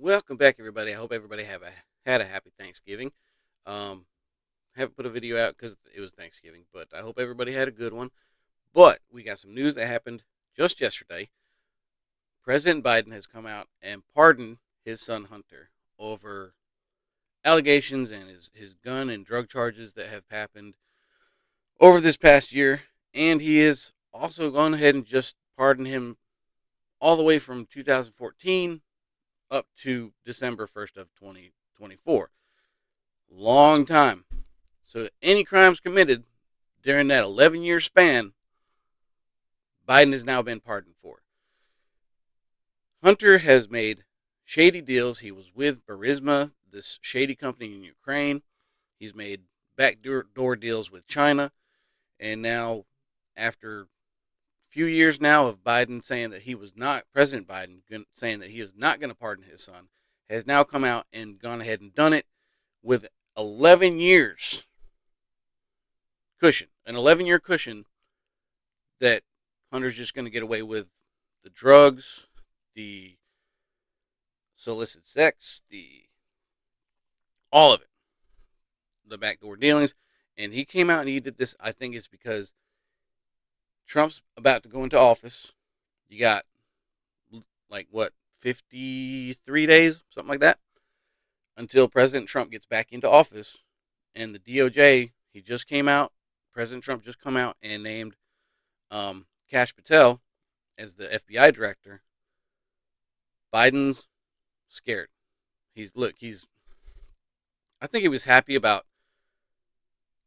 Welcome back, everybody. I hope everybody had a happy Thanksgiving. Haven't put a video out because it was Thanksgiving, but I hope everybody had a good one. But we got some news that happened just yesterday. President Biden has come out and pardoned his son Hunter over allegations and his gun and drug charges that have happened over this past year, and he is also gone ahead and just pardoned him all the way from 2014 up to December 1st of 2024. Long time. So any crimes committed during that 11-year span, Biden has now been pardoned for. Hunter has made shady deals. He was with Burisma, this shady company in Ukraine. He's made backdoor deals with China. And now, after a few years now of Biden saying that he was not, President Biden saying that he is not going to pardon his son, has now come out and gone ahead and done it with 11 years cushion, an 11-year cushion that Hunter's just going to get away with the drugs, the solicit sex, the all of it, the backdoor dealings. And he came out and he did this. I think it's because Trump's about to go into office. You got like what, 53 days, something like that, until President Trump gets back into office. And the DOJ, he just came out. President Trump just come out and named Kash Patel as the FBI director. Biden's scared. I think he was happy about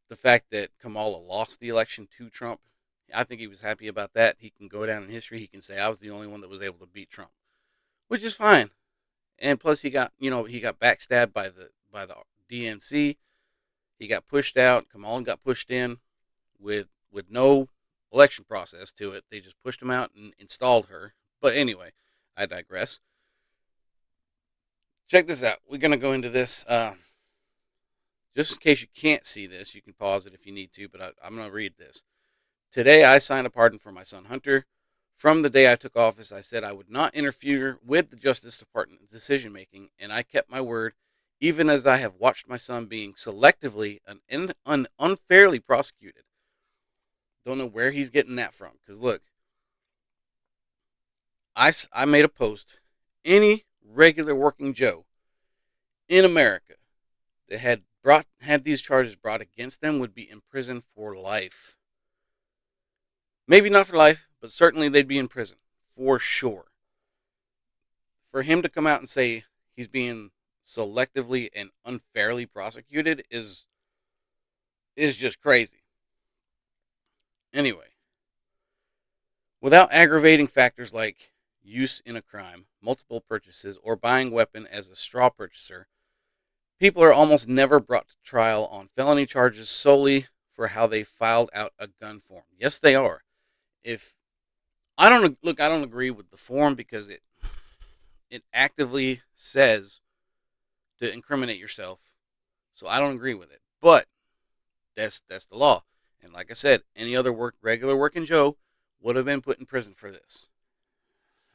the fact that Kamala lost the election to Trump. I think he was happy about that. He can go down in history. He can say I was the only one that was able to beat Trump, which is fine. And plus, he got backstabbed by the DNC. He got pushed out. Kamala got pushed in with no election process to it. They just pushed him out and installed her. But anyway, I digress. Check this out. We're gonna go into this. Just in case you can't see this, you can pause it if you need to. But I'm gonna read this. Today, I signed a pardon for my son Hunter. From the day I took office, I said I would not interfere with the Justice Department's decision making, and I kept my word, even as I have watched my son being selectively and unfairly prosecuted. Don't know where he's getting that from. Because look, I made a post. Any regular working Joe in America that had these charges brought against them would be in prison for life. Maybe not for life, but certainly they'd be in prison for sure. For him to come out and say he's being selectively and unfairly prosecuted is just crazy. Anyway, without aggravating factors like use in a crime, multiple purchases, or buying weapon as a straw purchaser, people are almost never brought to trial on felony charges solely for how they filed out a gun form. Yes, they are. If I don't agree with the form because it actively says to incriminate yourself. So I don't agree with it. But that's the law. And like I said, any other regular working Joe would have been put in prison for this.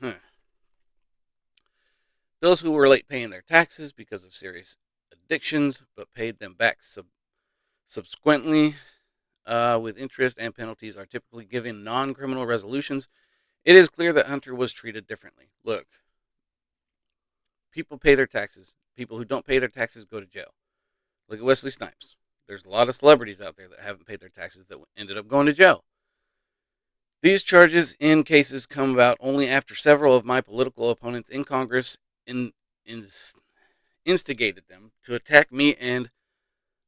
Huh. Those who were late paying their taxes because of serious addictions, but paid them back subsequently with interest and penalties, are typically given non-criminal resolutions. It is clear that Hunter was treated differently. Look, people pay their taxes. People who don't pay their taxes go to jail. Look at Wesley Snipes. There's a lot of celebrities out there that haven't paid their taxes that ended up going to jail. These charges in cases come about only after several of my political opponents in Congress instigated them to attack me and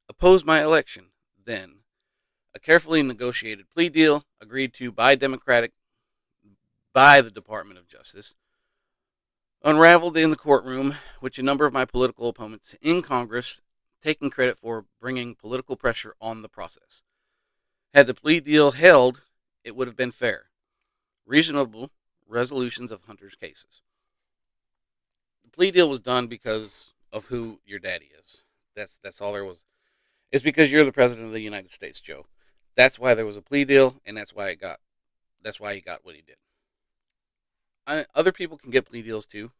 oppose my election. Then, a carefully negotiated plea deal agreed to by the Department of Justice unraveled in the courtroom, which a number of my political opponents in Congress taking credit for bringing political pressure on the process. Had the plea deal held, it would have been fair, reasonable resolutions of Hunter's cases. The plea deal was done because of who your daddy is. That's all there was. It's because you're the president of the United States, Joe. That's why there was a plea deal, and that's why he got what he did. Other people can get plea deals too.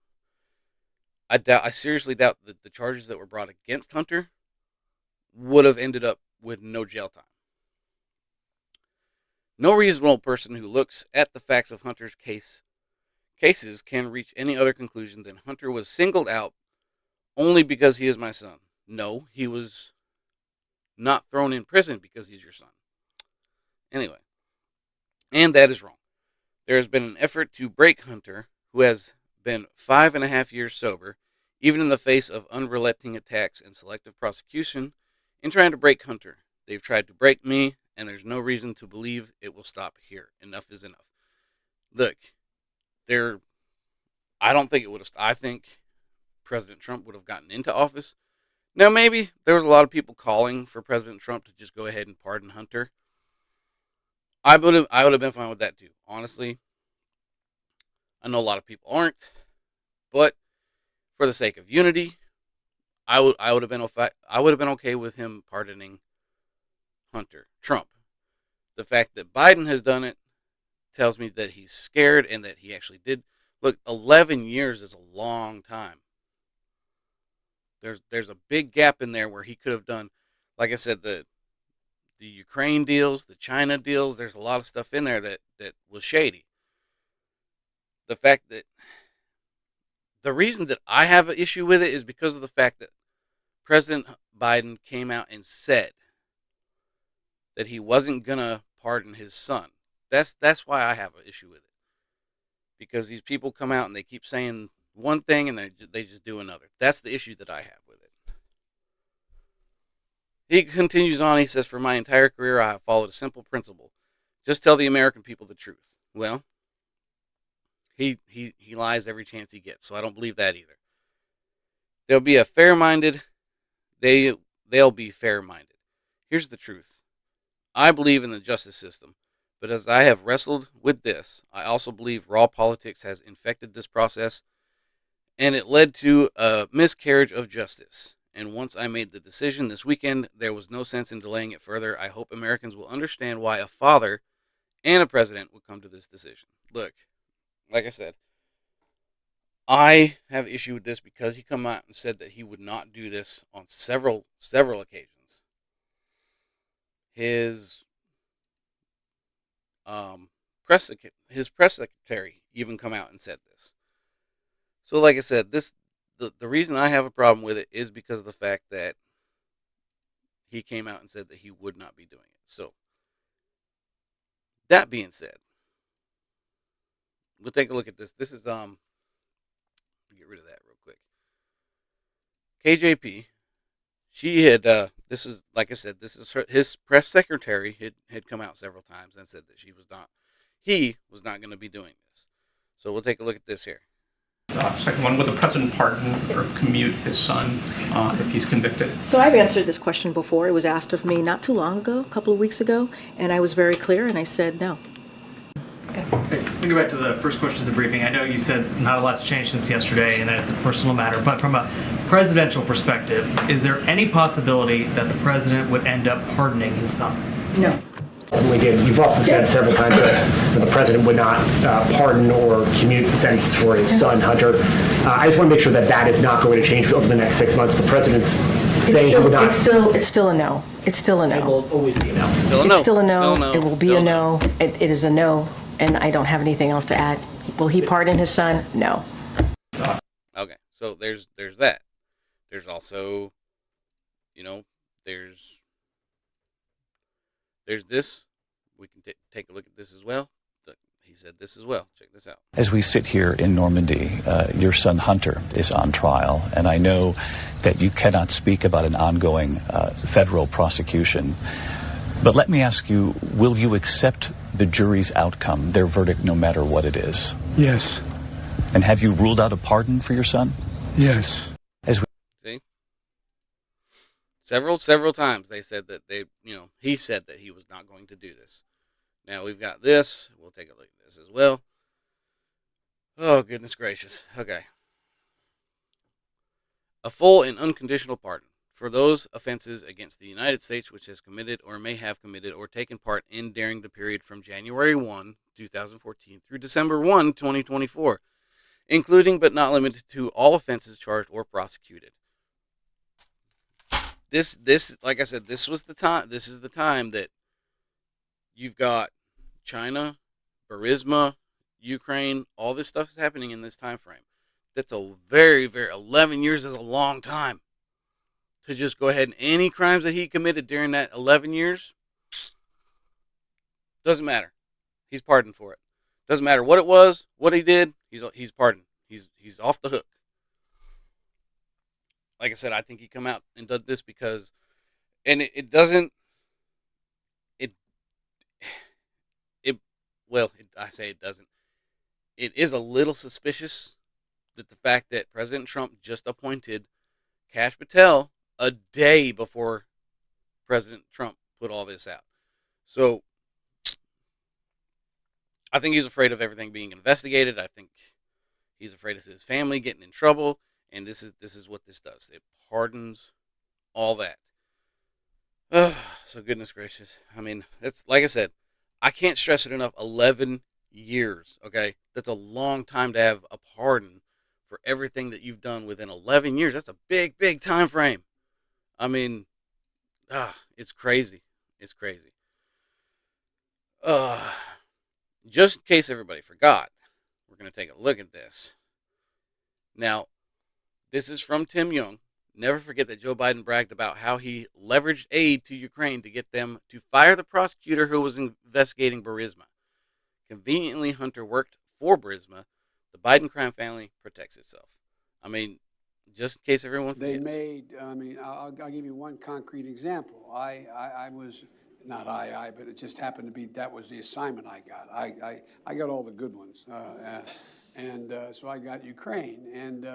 I seriously doubt that the charges that were brought against Hunter would have ended up with no jail time. No reasonable person who looks at the facts of Hunter's cases can reach any other conclusion than Hunter was singled out only because he is my son. No, he was not thrown in prison because he's your son. Anyway, and that is wrong. There has been an effort to break Hunter, who has been 5.5 years sober, even in the face of unrelenting attacks and selective prosecution, in trying to break Hunter. They've tried to break me, and there's no reason to believe it will stop here. Enough is enough. Look, I don't think it would have. I think President Trump would have gotten into office. Now, maybe there was a lot of people calling for President Trump to just go ahead and pardon Hunter. I would have been fine with that too. Honestly, I know a lot of people aren't, but for the sake of unity, I would have been okay with him pardoning Hunter Trump. The fact that Biden has done it tells me that he's scared and that he actually did. Look, 11 years is a long time. There's a big gap in there where he could have done, like I said, the Ukraine deals, the China deals. There's a lot of stuff in there that was shady. The fact that the reason that I have an issue with it is because of the fact that President Biden came out and said that he wasn't gonna pardon his son. That's why I have an issue with it. Because these people come out and they keep saying one thing and they just do another. That's the issue that I have with it. He continues on. He says, "For my entire career, I have followed a simple principle: just tell the American people the truth." Well, he lies every chance he gets, so I don't believe that either. They'll be they'll be fair-minded. Here's the truth: I believe in the justice system, but as I have wrestled with this, I also believe raw politics has infected this process, and it led to a miscarriage of justice. And once I made the decision this weekend, there was no sense in delaying it further. I hope Americans will understand why a father and a president would come to this decision. Look, like I said, I have issue with this because he come out and said that he would not do this on several occasions. His press secretary even come out and said this. So, like I said, the reason I have a problem with it is because of the fact that he came out and said that he would not be doing it. So, that being said, we'll take a look at this. This is get rid of that real quick. KJP, she had this is, like I said, this is his press secretary had come out several times and said that he was not going to be doing this. So we'll take a look at this here. Second one, would the president pardon or commute his son if he's convicted? So I've answered this question before. It was asked of me not too long ago, a couple of weeks ago, and I was very clear, and I said no. Okay. Let me go back to the first question of the briefing. I know you said not a lot's changed since yesterday and that it's a personal matter, but from a presidential perspective, is there any possibility that the president would end up pardoning his son? No. You've also said several times that the president would not pardon or commute the sentence for his son, Hunter. I just want to make sure that that is not going to change over the next 6 months. The president's saying he would not. It's still a no. It's still a no. It will always be a no. It's still a no. It will be a no. It is a no, and I don't have anything else to add. Will he pardon his son? No. Okay, so there's that. There's also, there's this. We can take a look at this as well. He said this as well. Check this out. As we sit here in Normandy, your son Hunter is on trial, and I know that you cannot speak about an ongoing federal prosecution. But let me ask you, will you accept the jury's outcome, their verdict, no matter what it is? Yes. And have you ruled out a pardon for your son? Yes. See? Several times they said that he said that he was not going to do this. Now we've got this. We'll take a look at this as well. Oh, goodness gracious. Okay. A full and unconditional pardon for those offenses against the United States which has committed or may have committed or taken part in during the period from January 1, 2014 through December 1, 2024. including but not limited to all offenses charged or prosecuted. This, like I said, this was the time. This is the time that you've got China, Burisma, Ukraine. All this stuff is happening in this time frame. That's a very, very 11 years is a long time to just go ahead and any crimes that he committed during that 11 years doesn't matter. He's pardoned for it. Doesn't matter what it was, what he did. He's pardoned. He's off the hook. Like I said, I think he come out and did this because, and it doesn't, it, it, well, I say it doesn't. It is a little suspicious that the fact that President Trump just appointed Kash Patel a day before President Trump put all this out. So I think he's afraid of everything being investigated. I think he's afraid of his family getting in trouble. And this is what this does. It pardons all that. So goodness gracious. I mean, that's like I said, I can't stress it enough. 11 years. Okay, that's a long time to have a pardon for everything that you've done within 11 years. That's a big, big time frame. I mean, it's crazy. It's crazy. Just in case everybody forgot, we're going to take a look at this. Now, this is from Tim Young. Never forget that Joe Biden bragged about how he leveraged aid to Ukraine to get them to fire the prosecutor who was investigating Burisma. Conveniently, Hunter worked for Burisma. The Biden crime family protects itself. I mean, just in case everyone forgets. I'll give you one concrete example. I was, not but it just happened to be that was the assignment I got. I got all the good ones. So I got Ukraine. And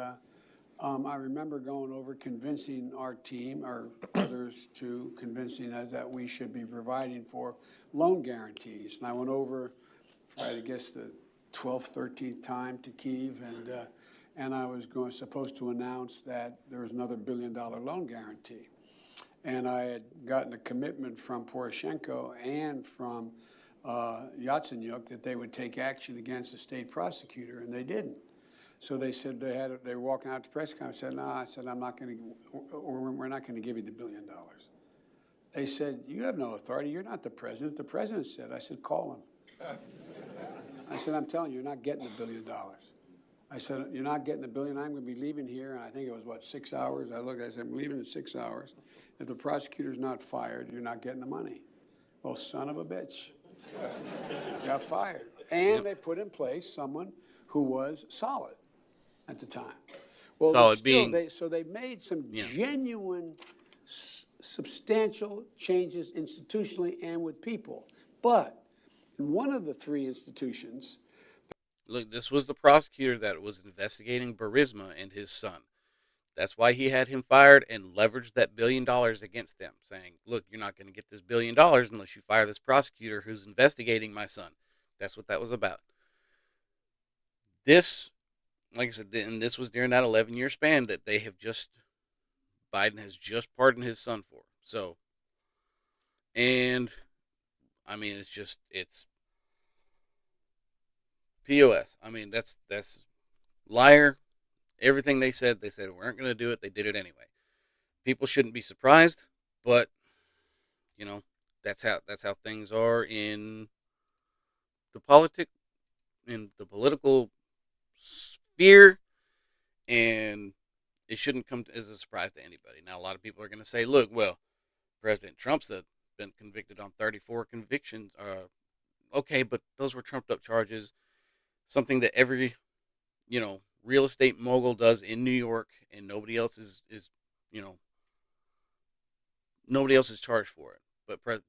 I remember going over convincing our team, or others too, convincing us that we should be providing for loan guarantees. And I went over, for, I guess, the 12th, 13th time to Kyiv, and I was supposed to announce that there was another $1 billion loan guarantee. And I had gotten a commitment from Poroshenko and from Yatsenyuk that they would take action against the state prosecutor, and they didn't. So they said they were walking out to press conference. I said, no, I said, I'm not going to, we're not going to give you the $1 billion. They said, you have no authority. You're not the president. The president said. I said, call him. I said, I'm telling you, you're not getting the $1 billion. I said, you're not getting the $1 billion. I'm going to be leaving here. And I think it was, 6 hours? I looked, I said, I'm leaving in 6 hours. If the prosecutor's not fired, you're not getting the money. Well, son of a bitch. Got fired. And they put in place someone who was solid at the time. Well, Solid still, being. they made some genuine, substantial changes institutionally and with people. But in one of the three institutions. Look, this was the prosecutor that was investigating Burisma and his son. That's why he had him fired and leveraged that $1 billion against them, saying, look, you're not going to get this $1 billion unless you fire this prosecutor who's investigating my son. That's what that was about. This, like I said, and this was during that 11-year span that they have just, Biden has just pardoned his son for. So, and, I mean, it's POS. I mean, that's liar. Everything they said we weren't going to do it. They did it anyway. People shouldn't be surprised, but, you know, that's how things are in the political sphere, and it shouldn't come as a surprise to anybody. Now, a lot of people are going to say, look, well, President Trump's been convicted on 34 convictions. Okay, but those were trumped up charges, something that every, real estate mogul does in New York, and nobody else is nobody else is charged for it. But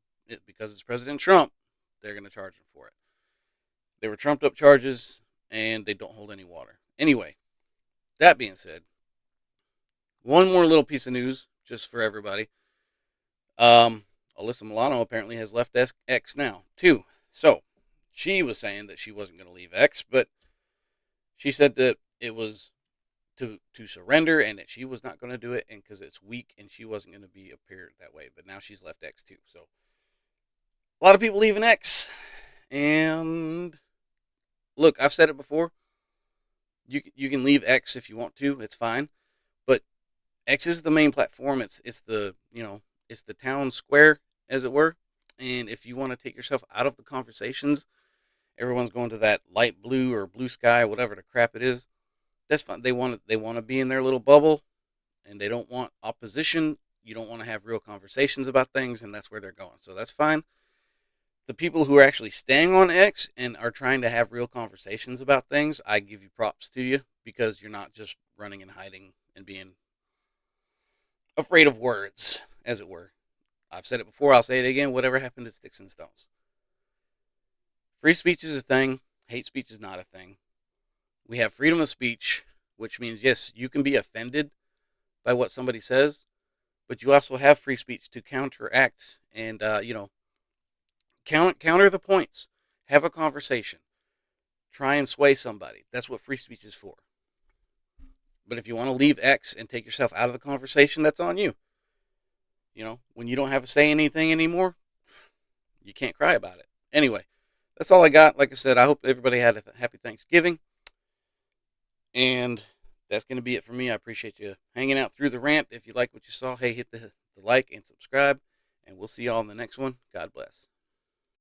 because it's President Trump, they're going to charge him for it. They were trumped up charges, and they don't hold any water. Anyway, that being said, one more little piece of news just for everybody. Allysa Milano apparently has left X now, too. So, she was saying that she wasn't going to leave X, but she said that it was to surrender and that she was not going to do it, and because it's weak and she wasn't going to appear that way. But now she's left X too. So a lot of people leaving X. And look, I've said it before. You can leave X if you want to. It's fine, but X is the main platform. It's the it's the town square, as it were. And if you want to take yourself out of the conversations, everyone's going to that light blue or blue sky, whatever the crap it is. That's fine. They want to be in their little bubble, and they don't want opposition. You don't want to have real conversations about things, and that's where they're going. So that's fine. The people who are actually staying on X and are trying to have real conversations about things, I give you props to you, because you're not just running and hiding and being afraid of words, as it were. I've said it before, I'll say it again. Whatever happened to sticks and stones? Free speech is a thing. Hate speech is not a thing. We have freedom of speech, which means, yes, you can be offended by what somebody says, but you also have free speech to counteract and, counter the points. Have a conversation. Try and sway somebody. That's what free speech is for. But if you want to leave X and take yourself out of the conversation, that's on you. When you don't have a say in anything anymore, you can't cry about it. Anyway, that's all I got. Like I said, I hope everybody had a happy Thanksgiving. And that's going to be it for me. I appreciate you hanging out through the rant. If you like what you saw, hey, hit the like and subscribe. And we'll see y'all in the next one. God bless.